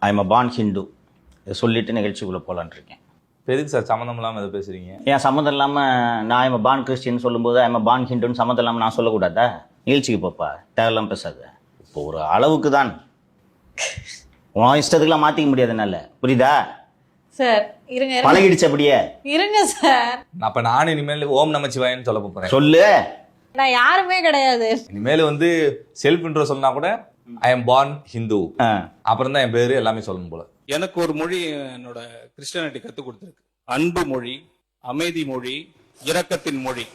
I am a born Hindu. இதை சொல்லிட்டு நிகழ்ச்சிக்குள்ளே போகலான் இருக்கேன். எதுக்கு சார் சம்மந்தம் இல்லாமல் எதை பேசுகிறீங்க? ஏன் சம்மந்தம் இல்லாமல் நான் I am a born Christian சொல்லும்போது ஐ எம் அ பார்ன் ஹிந்துன்னு சம்மந்தம் இல்லாமல் நான் சொல்லக்கூடாதா? நிகழ்ச்சிக்கு போப்பா, தேவையில்லாமல் பேசாத. இப்போ ஒரு அளவுக்கு தான், உன் இஷ்டத்துக்குலாம் மாற்றிக்க முடியாது என்னால், புரியுதா சார்? இருங்க பழகிடுச்சு அப்படியே. இருங்க சார். அப்போ நானும் இனிமேல் ஓம் நமச்சிவாயன்னு சொல்ல போகிறேன். சொல்லு. நான் யாருமே கிடையாது. இனிமேல் வந்து செல்ஃப் இன்ட்ரோ சொன்னா கூட ஐ எம் பார்ன் ஹிந்து, அப்புறம் தான் என் பேரு எல்லாமே சொல்லணும் போல. எனக்கு ஒரு மொழி என்னோட கிறிஸ்டியானிட்டி கற்றுக் கொடுத்துருக்கு. அன்பு மொழி, அமைதி மொழி, இரக்கத்தின் மொழி.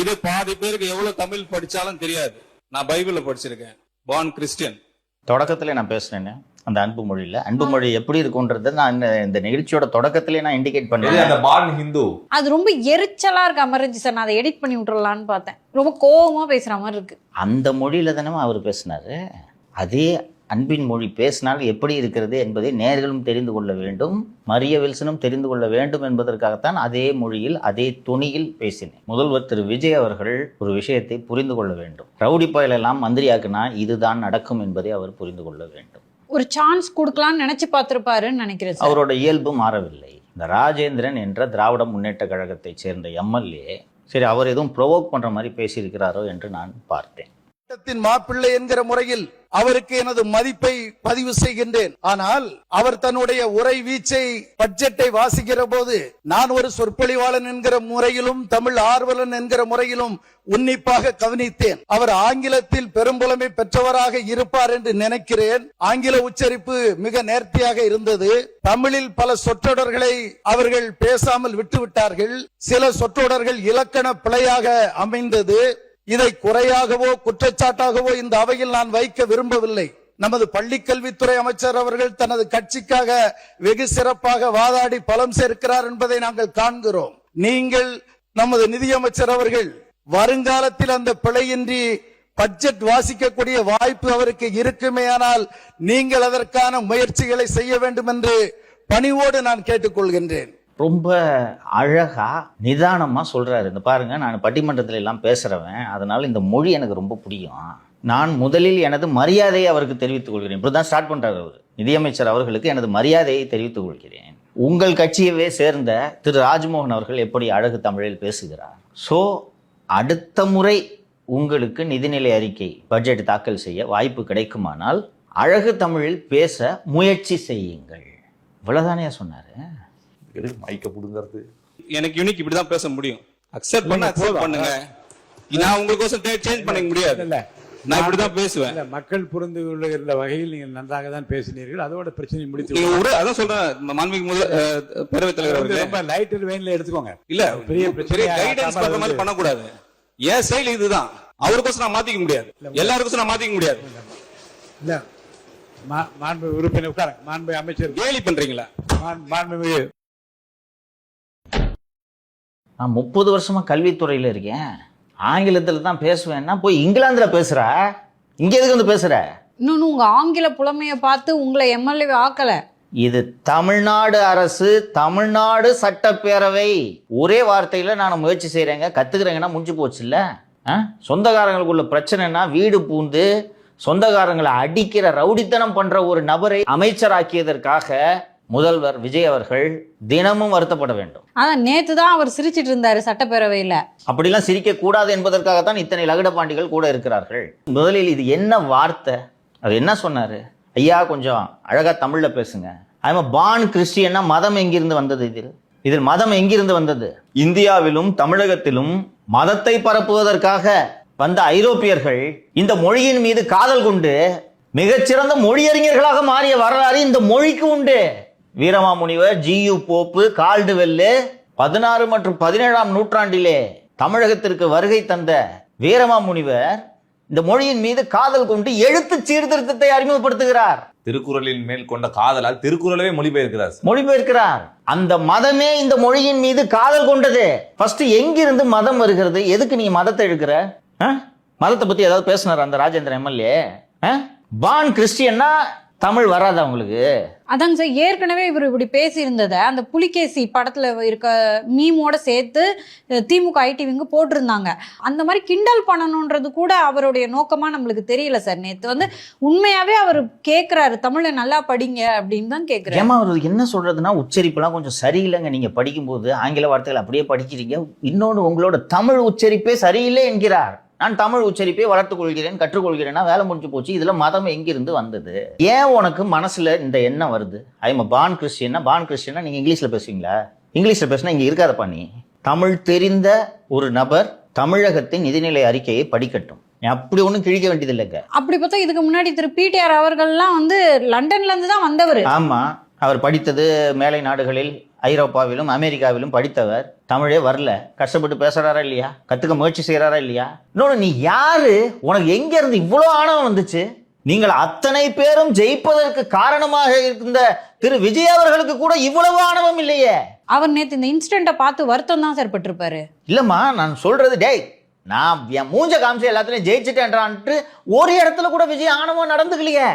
இது பாதி பேருக்கு எவ்வளவு தமிழ் படிச்சாலும் தெரியாது. நான் பைபிள்ல படிச்சிருக்கேன். Born Christian. தொடக்கத்திலே நான் பேசுனேன்னு அந்த அன்பு மொழியில் அன்பு மொழி எப்படி இருக்குன்றத நான் இந்த நிகழ்ச்சியோட தொடக்கத்திலே நான் இண்டிகேட் பண்ணேன். அந்த பார்ன் ஹிந்து அது ரொம்ப எரிச்சலா இருக்கு அமர்ஜி சார். நான் அதை எடிட் பண்ணி விட்டுறலான்னு பார்த்தேன். ரொம்ப கோவமா பேசுற மாதிரி இருக்கு. அந்த மொழியில தானே அவர் பேசினாரு. அதே அன்பின் மொழி பேசினால் எப்படி இருக்கிறது என்பதை நேயர்களும் தெரிந்து கொள்ள வேண்டும், மரிய வில்சனும் தெரிந்து கொள்ள வேண்டும் என்பதற்காகத்தான் அதே மொழியில் அதே துணியில் பேசினேன். முதல்வர் திரு விஜய் அவர்கள் ஒரு விஷயத்தை புரிந்து கொள்ள வேண்டும். ரவுடி பயலெல்லாம் மந்திரியாக்குனா இதுதான் நடக்கும் என்பதை அவர் புரிந்து கொள்ள வேண்டும். ஒரு சான்ஸ் கொடுக்கலாம்னு நினைச்சு பார்த்திருப்பாருன்னு நினைக்கிறேன். அவரோட இயல்பு மாறவில்லை. இந்த ராஜேந்திரன் என்ற திராவிட முன்னேற்ற கழகத்தை சேர்ந்த எம்எல்ஏ, சரி அவர் எதுவும் ப்ரொவோக் பண்ற மாதிரி பேசியிருக்கிறாரோ என்று நான் பார்த்தேன். மாப்பிள்ளை என்கிற முறையில் அவருக்கு எனது மதிப்பை பதிவு செய்கின்றேன். ஆனால் அவர் தன்னுடைய உரை வீச்சை, பட்ஜெட்டை வாசிக்கிற போது நான் ஒரு சொற்பொழிவாளன் என்கிற முறையிலும் தமிழ் ஆர்வலன் என்கிற முறையிலும் உன்னிப்பாக கவனித்தேன். அவர் ஆங்கிலத்தில் பெரும்புலமை பெற்றவராக இருப்பார் என்று நினைக்கிறேன். ஆங்கில உச்சரிப்பு மிக நேர்த்தியாக இருந்தது. தமிழில் பல சொற்றொடர்களை அவர்கள் பேசாமல் விட்டுவிட்டார்கள். சில சொற்றொடர்கள் இலக்கண பிழையாக அமைந்தது. இதை குறையாகவோ குற்றச்சாட்டாகவோ இந்த அவையில் நான் வைக்க விரும்பவில்லை. நமது பள்ளிக்கல்வித்துறை அமைச்சர் அவர்கள் தனது கட்சிக்காக வெகு சிறப்பாக வாதாடி பலம் சேர்க்கிறார் என்பதை நாங்கள் காண்கிறோம். நீங்கள் நமது நிதியமைச்சர் அவர்கள் வருங்காலத்தில் அந்த பிழையின்றி பட்ஜெட் வாசிக்கக்கூடிய வாய்ப்பு அவருக்கு இருக்குமேயானால் நீங்கள் அதற்கான முயற்சிகளை செய்ய வேண்டும் என்று பணிவோடு நான் கேட்டுக்கொள்கின்றேன். ரொம்ப அழகா நிதானமா சொல்றாரு. இந்த பாருங்க, நான் பட்டிமன்றத்துல எல்லாம் பேசுறவன், அதனால இந்த மொழி எனக்கு ரொம்ப பிடிக்கும். நான் முதலில் எனது மரியாதையை அவருக்கு தெரிவித்துக் கொள்கிறேன். இப்படிதான் ஸ்டார்ட் பண்றாரு அவர். நிதியமைச்சர் அவர்களுக்கு எனது மரியாதையை தெரிவித்துக் கொள்கிறேன். உங்கள் கட்சியவே சேர்ந்த திரு ராஜ்மோகன் அவர்கள் எப்படி அழகு தமிழில் பேசுகிறார். ஸோ அடுத்த முறை உங்களுக்கு நிதிநிலை அறிக்கை, பட்ஜெட் தாக்கல் செய்ய வாய்ப்பு கிடைக்குமானால் அழகு தமிழில் பேச முயற்சி செய்யுங்கள். இவ்வளவுதானே சொன்னாரு. மைக்க புடுங்கிறது எனக்கு யூனிக் இப்படிதான் பேச முடியும். அக்செப்ட் பண்ண அக்செப்ட் பண்ணுங்க. நான் உங்களுக்கோசம் சேஞ்ச் பண்ண முடியாது. நான் இப்படிதான் பேசுவேன். மக்கள் புரிந்து கொள்ளுகிற வகையில் நீங்கள் நன்றாக தான் பேசினீர்கள். அதோட பிரச்சனை முடித்து அதான் சொல்றேன். மாண்புமிகு பேரவைத் தலைவர் அவர்களே, ரொம்ப லைட்டர் வெயின்ல எடுத்துக்கோங்க. இல்ல பெரிய கைடன்ஸ் பண்ற மாதிரி பண்ணக்கூடாது. ஏன் ஸ்டைல் இதுதான். அவருக்கோசம் நான் மாத்திக்க முடியாது, எல்லாருக்கோசம் நான் மாத்திக்க முடியாது. இல்ல மாண்பு உறுப்பினர் உட்கார. மாண்பு அமைச்சர் கேலி பண்றீங்களா? மாண்பு நான் 30 வருஷமா கல்வித்துறையில் இருக்கேன். ஆங்கிலத்தில் தான் பேசுவேன்னா போய் இங்கிலாந்துல பேசுற. இங்க எதுக்கு வந்து பேசுற? இன்னொன்னு, உங்க ஆங்கில புலமையை பார்த்து உங்களை எம்எல்ஏ ஆக்கல. இது தமிழ்நாடு அரசு, தமிழ்நாடு சட்டப்பேரவை. ஒரே வார்த்தையில நான் முயற்சி செய்யறேங்க, கத்துக்கிறேங்கன்னா முடிஞ்சு போச்சு இல்ல. சொந்தக்காரங்களுக்குள்ள பிரச்சனைனா வீடு பூந்து சொந்தக்காரங்களை அடிக்கிற ரவுடித்தனம் பண்ற ஒரு நபரை அமைச்சராக்கியதற்காக முதல்வர் விஜய் அவர்கள் தினமும் வருத்தப்பட வேண்டும். அதான் நேத்து தான் அவர் சிரிச்சிட்டு இருந்தாரு சட்டப்பேரவையில. அப்படிலாம் சிரிக்க கூடாது என்பதற்காகத்தான் இத்தனை லகுட பாண்டிகள் கூட இருக்கிறார்கள். முதலில் இது என்ன வார்த்தை, அது என்ன சொன்னாரு? ஐயா கொஞ்சம் அழகா தமிழ்ல பேசுங்க. ஐ எம் பார்ன் கிறிஸ்டியன்னா மதம் எங்கிருந்து வந்தது? இதில் மதம் எங்கிருந்து வந்தது? இந்தியாவிலும் தமிழகத்திலும் மதத்தை பரப்புவதற்காக வந்த ஐரோப்பியர்கள் இந்த மொழியின் மீது காதல் கொண்டு மிகச்சிறந்த மொழியறிஞர்களாக மாறிய வரலாறு இந்த மொழிக்கு உண்டு. வீரமாமுனிவர், ஜியு போப்பு, கால்டுவெல்லு 16 மற்றும் 17ஆம் நூற்றாண்டிலே தமிழகத்திற்கு வருகை தந்த வீரமாமுனிவர் இந்த மொழியின் மீது காதல் கொண்டு எழுத்து சீர்திருத்தத்தை அறிமுகப்படுத்துகிறார். திருக்குறளின் மேல் கொண்ட காதலால் திருக்குறளவே மொழிபெயர்க்கிறார். அந்த மதமே இந்த மொழியின் மீது காதல் கொண்டது. ஃபர்ஸ்ட் எங்கிருந்து மதம் வருகிறது? எதுக்கு நீ மதத்தை எடுக்கிற? மதத்தை பத்தி ஏதாவது பேசினார் அந்த ராஜேந்திர எம்எல்ஏ? பார்ன் கிறிஸ்டியன்னா தமிழ் வராதா உங்களுக்கு? அதாங்க சார், ஏற்கனவே இவர் இப்படி பேசியிருந்ததை அந்த புலிகேசி படத்துல இருக்க மீமோட சேர்த்து திமுக ஐடிவிங்க போட்டிருந்தாங்க. அந்த மாதிரி கிண்டல் பண்ணணுன்றது கூட அவருடைய நோக்கமா நம்மளுக்கு தெரியல சார். நேத்து வந்து உண்மையாவே அவர் கேட்கிறாரு, தமிழை நல்லா படிங்க அப்படின்னு தான் கேட்கிறாரு. ஏமா அவர் என்ன சொல்றதுன்னா, உச்சரிப்புலாம் கொஞ்சம் சரியில்லைங்க. நீங்க படிக்கும்போது ஆங்கில வார்த்தைகள் அப்படியே படிக்கிறீங்க. இன்னொன்று, உங்களோட தமிழ் உச்சரிப்பே சரியில்லை என்கிறார். நான் தமிழ் உச்சரிப்பை வளர்த்துக் கொள்கிறேன், கற்றுக்கொள்கிறேன்னா வேலை முடிஞ்சு போச்சு. இதுல மதம் எங்கிருந்து வந்தது? ஏன் உனக்கு மனசுல இந்த எண்ணம் வருது? ஐம் பான் கிறிஸ்டியனா நீங்க இங்கிலீஷ்ல பேசுவீங்களா? இங்கிலீஷ்ல பேசினா இங்க இருக்காதப்பா. நீ தமிழ் தெரிந்த ஒரு நபர் தமிழகத்தின் நிதிநிலை அறிக்கையை படிக்கட்டும். அப்படி ஒண்ணும் கிழிக்க வேண்டியது இல்லைங்க. அப்படி பார்த்தா இதுக்கு முன்னாடி திரு பிடிஆர் அவர்கள்லாம் வந்து லண்டன்ல இருந்து தான் வந்தவர். ஆமா, அவர் படித்தது மேலை நாடுகளில், ஐரோப்பாவிலும் அமெரிக்காவிலும் படித்தவர். தமிழே வரல, கஷ்டப்பட்டு பேசுறாரா இல்லையா? கத்துக்க முயற்சி செய்யறாரா இல்லையா? இன்னொன்னு, நீ யாரு? உனக்கு எங்க இருந்து இவ்வளவு ஆணவம் வந்துச்சு? நீங்கள் அத்தனை பேரும் ஜெயிப்பதற்கு காரணமாக இருந்த திரு விஜய் அவர்களுக்கு கூட இவ்வளவு ஆணவம் இல்லையே. அவர் நேத்து இந்த இன்சிடென்ட்டை பார்த்து வருத்தம் தான் சார் பட்டிருப்பாரு. இல்லம்மா, நான் சொல்றது, டேய், நான் என் மூஞ்ச காமிச்சு எல்லாத்துலயும் ஜெயிச்சுட்டேன்றான்ட்டு ஒரு இடத்துல கூட விஜய் ஆணவம் நடந்துக்கலையே.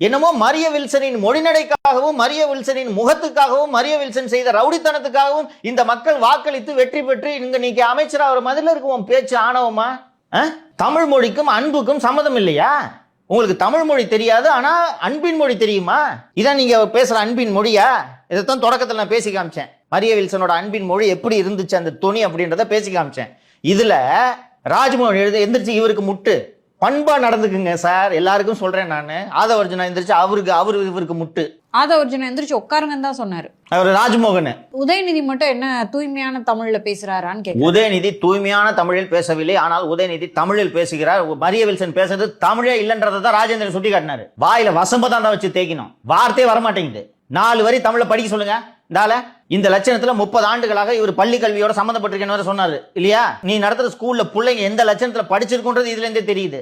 என்னமோ மரிய வில்சனின் மொழிநடைக்காகவும், மரிய வில்சனின் முகத்துக்காகவும், மரிய வில்சன் செய்த ரவுடித்தனத்துக்காகவும் இந்த மக்கள் வாக்களித்து வெற்றி பெற்று இன்னைக்கு அமைச்சர் அவர் மதில இருக்கும் பேச்சு ஆணவமா? தமிழ் மொழிக்கும் அன்புக்கும் சம்மதம் இல்லையா? உங்களுக்கு தமிழ் மொழி தெரியாது, ஆனா அன்பின் மொழி தெரியுமா? இதான் நீங்க பேசுற அன்பின் மொழியா? இதைத்தான் தொடக்கத்தில் நான் பேசி காமிச்சேன். மரிய வில்சனோட அன்பின் மொழி எப்படி இருந்துச்சு, அந்த துணி அப்படின்றத பேசி காமிச்சேன். இதுல ராஜ்மோகன் எந்திரிச்சு இவருக்கு முட்டு. பண்பா நடந்துக்குங்க சார், எல்லாருக்கும் சொல்றேன் நான். ஆதவர்ஜுனா எந்திரிச்சு இவருக்கு முட்டு. ஆதவர்ஜுனா எந்திரிச்சு உட்காருங்கன்னு தான் சொன்னாரு அவர் ராஜ்மோகன். உதயநிதி மட்டும் என்ன தூய்மையான தமிழ்ல பேசுறாரான்னு கேட்க. உதயநிதி தூய்மையான தமிழில் பேசவில்லை, ஆனால் உதயநிதி தமிழில் பேசுகிறார். மரிய வில்சன் பேசுறது தமிழே இல்லைன்றதை தான் ராஜேந்திரன் சுட்டி காட்டினாரு. வாயில வசம்பதான் வச்சு தேய்க்கணும், வார்த்தையே வரமாட்டேங்குது. 4 வரி தமிழ்ல படிக்க சொல்லுங்க. இந்த லட்சணத்துல 30 ஆண்டுகளாக இவர் பள்ளி கல்வியோட சம்பந்தப்பட்டிருக்கேன்னு சொன்னாரு இல்லையா? நீ நடத்துற ஸ்கூல்ல பிள்ளைங்க எந்த லட்சணத்துல படிச்சிருக்குன்றது இதுல இருந்தே தெரியுது.